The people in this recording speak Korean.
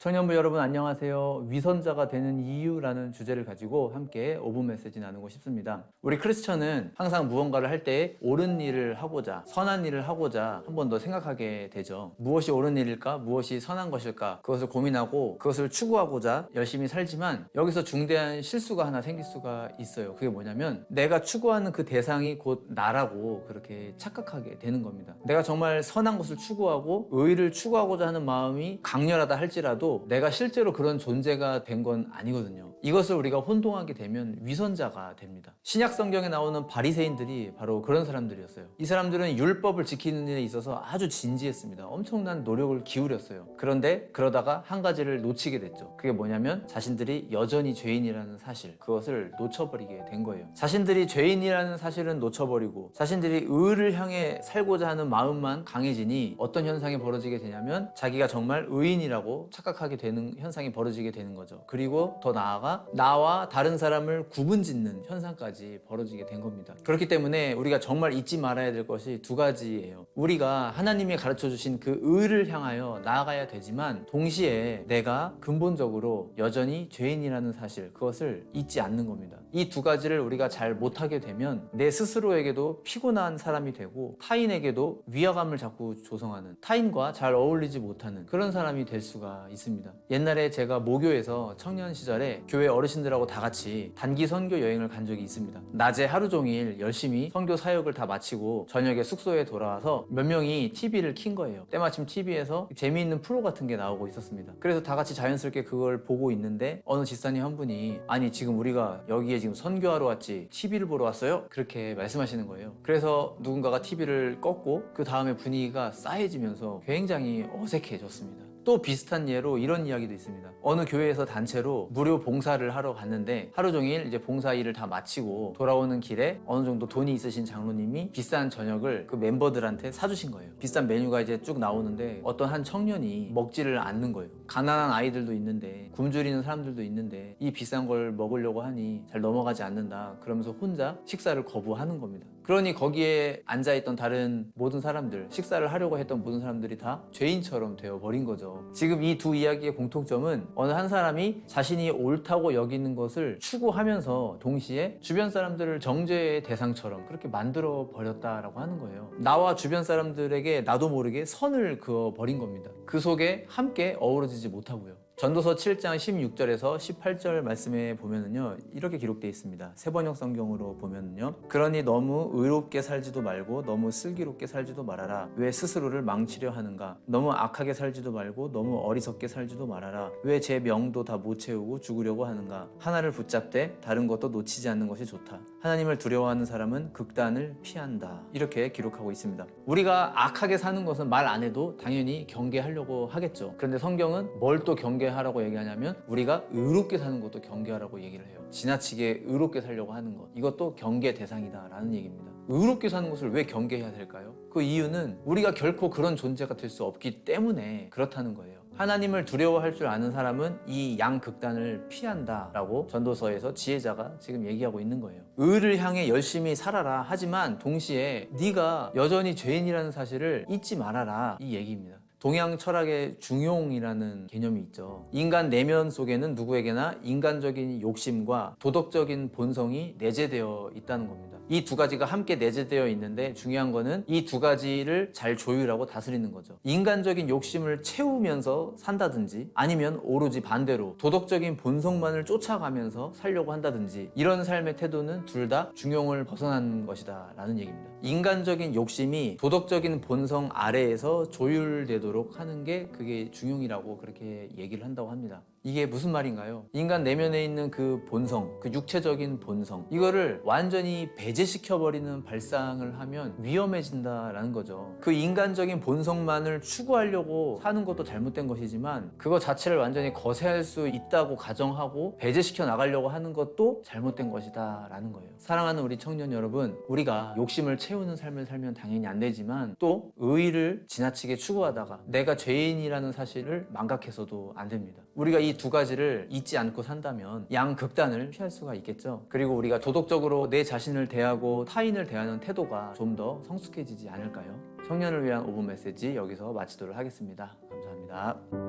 청년부 여러분 안녕하세요. 위선자가 되는 이유라는 주제를 가지고 함께 5분 메시지 나누고 싶습니다. 우리 크리스천은 항상 무언가를 할 때 옳은 일을 하고자, 선한 일을 하고자 한 번 더 생각하게 되죠. 무엇이 옳은 일일까? 무엇이 선한 것일까? 그것을 고민하고 그것을 추구하고자 열심히 살지만 여기서 중대한 실수가 하나 생길 수가 있어요. 그게 뭐냐면 내가 추구하는 그 대상이 곧 나라고 그렇게 착각하게 되는 겁니다. 내가 정말 선한 것을 추구하고 의를 추구하고자 하는 마음이 강렬하다 할지라도 내가 실제로 그런 존재가 된 건 아니거든요. 이것을 우리가 혼동하게 되면 위선자가 됩니다. 신약 성경에 나오는 바리새인들이 바로 그런 사람들이었어요. 이 사람들은 율법을 지키는 일에 있어서 아주 진지했습니다. 엄청난 노력을 기울였어요. 그런데 그러다가 한 가지를 놓치게 됐죠. 그게 뭐냐면 자신들이 여전히 죄인이라는 사실, 그것을 놓쳐버리게 된 거예요. 자신들이 죄인이라는 사실은 놓쳐버리고 자신들이 의를 향해 살고자 하는 마음만 강해지니 어떤 현상이 벌어지게 되냐면 자기가 정말 의인이라고 착각하게 되는 현상이 벌어지게 되는 거죠. 그리고 더 나아가 나와 다른 사람을 구분짓는 현상까지 벌어지게 된 겁니다. 그렇기 때문에 우리가 정말 잊지 말아야 될 것이 두 가지예요. 우리가 하나님이 가르쳐 주신 그 의를 향하여 나아가야 되지만 동시에 내가 근본적으로 여전히 죄인이라는 사실, 그것을 잊지 않는 겁니다. 이 두 가지를 우리가 잘 못하게 되면 내 스스로에게도 피곤한 사람이 되고 타인에게도 위화감을 자꾸 조성하는, 타인과 잘 어울리지 못하는 그런 사람이 될 수가 있습니다. 옛날에 제가 모교에서 청년 시절에 교회 어르신들하고 다 같이 단기 선교 여행을 간 적이 있습니다. 낮에 하루 종일 열심히 선교 사역을 다 마치고 저녁에 숙소에 돌아와서 몇 명이 TV를 킨 거예요. 때마침 TV에서 재미있는 프로 같은 게 나오고 있었습니다. 그래서 다 같이 자연스럽게 그걸 보고 있는데 어느 집사님 한 분이 아니 지금 우리가 여기에 지금 선교하러 왔지 TV를 보러 왔어요? 그렇게 말씀하시는 거예요. 그래서 누군가가 TV를 껐고 그 다음에 분위기가 싸해지면서 굉장히 어색해졌습니다. 또 비슷한 예로 이런 이야기도 있습니다. 어느 교회에서 단체로 무료 봉사를 하러 갔는데 하루 종일 이제 봉사 일을 다 마치고 돌아오는 길에 어느 정도 돈이 있으신 장로님이 비싼 저녁을 그 멤버들한테 사주신 거예요. 비싼 메뉴가 이제 쭉 나오는데 어떤 한 청년이 먹지를 않는 거예요. 가난한 아이들도 있는데 굶주리는 사람들도 있는데 이 비싼 걸 먹으려고 하니 잘 넘어가지 않는다. 그러면서 혼자 식사를 거부하는 겁니다. 그러니 거기에 앉아있던 다른 모든 사람들, 식사를 하려고 했던 모든 사람들이 다 죄인처럼 되어버린 거죠. 지금 이 두 이야기의 공통점은 어느 한 사람이 자신이 옳다고 여기는 것을 추구하면서 동시에 주변 사람들을 정죄의 대상처럼 그렇게 만들어 버렸다라고 하는 거예요. 나와 주변 사람들에게 나도 모르게 선을 그어버린 겁니다. 그 속에 함께 어우러지지 못하고요. 전도서 7장 16절에서 18절 말씀에 보면은요 이렇게 기록되어 있습니다. 세번역 성경으로 보면은요 그러니 너무 의롭게 살지도 말고 너무 슬기롭게 살지도 말아라. 왜 스스로를 망치려 하는가? 너무 악하게 살지도 말고 너무 어리석게 살지도 말아라. 왜 제 명도 다 못 채우고 죽으려고 하는가? 하나를 붙잡되 다른 것도 놓치지 않는 것이 좋다. 하나님을 두려워하는 사람은 극단을 피한다. 이렇게 기록하고 있습니다. 우리가 악하게 사는 것은 말 안 해도 당연히 경계하려고 하겠죠. 그런데 성경은 뭘 또 경계하라고 얘기하냐면 우리가 의롭게 사는 것도 경계하라고 얘기를 해요. 지나치게 의롭게 살려고 하는 것, 이것도 경계 대상이다 라는 얘기입니다. 의롭게 사는 것을 왜 경계해야 될까요? 그 이유는 우리가 결코 그런 존재가 될 수 없기 때문에 그렇다는 거예요. 하나님을 두려워할 줄 아는 사람은 이 양극단을 피한다 라고 전도서에서 지혜자가 지금 얘기하고 있는 거예요. 의를 향해 열심히 살아라 하지만 동시에 네가 여전히 죄인이라는 사실을 잊지 말아라, 이 얘기입니다. 동양 철학의 중용이라는 개념이 있죠. 인간 내면 속에는 누구에게나 인간적인 욕심과 도덕적인 본성이 내재되어 있다는 겁니다. 이 두 가지가 함께 내재되어 있는데 중요한 거는 이 두 가지를 잘 조율하고 다스리는 거죠. 인간적인 욕심을 채우면서 산다든지 아니면 오로지 반대로 도덕적인 본성만을 쫓아가면서 살려고 한다든지 이런 삶의 태도는 둘 다 중용을 벗어난 것이다 라는 얘기입니다. 인간적인 욕심이 도덕적인 본성 아래에서 조율되도록 하는 게 그게 중용이라고 그렇게 얘기를 한다고 합니다. 이게 무슨 말인가요? 인간 내면에 있는 그 본성, 그 육체적인 본성, 이거를 완전히 배제시켜버리는 발상을 하면 위험해진다라는 거죠. 그 인간적인 본성만을 추구하려고 사는 것도 잘못된 것이지만 그거 자체를 완전히 거세할 수 있다고 가정하고 배제시켜 나가려고 하는 것도 잘못된 것이다 라는 거예요. 사랑하는 우리 청년 여러분, 우리가 욕심을 채우는 삶을 살면 당연히 안 되지만 또 의의를 지나치게 추구하다가 내가 죄인이라는 사실을 망각해서도 안 됩니다. 우리가 이 두 가지를 잊지 않고 산다면 양극단을 피할 수가 있겠죠. 그리고 우리가 도덕적으로 내 자신을 대하고 타인을 대하는 태도가 좀 더 성숙해지지 않을까요? 청년을 위한 5분 메시지 여기서 마치도록 하겠습니다. 감사합니다.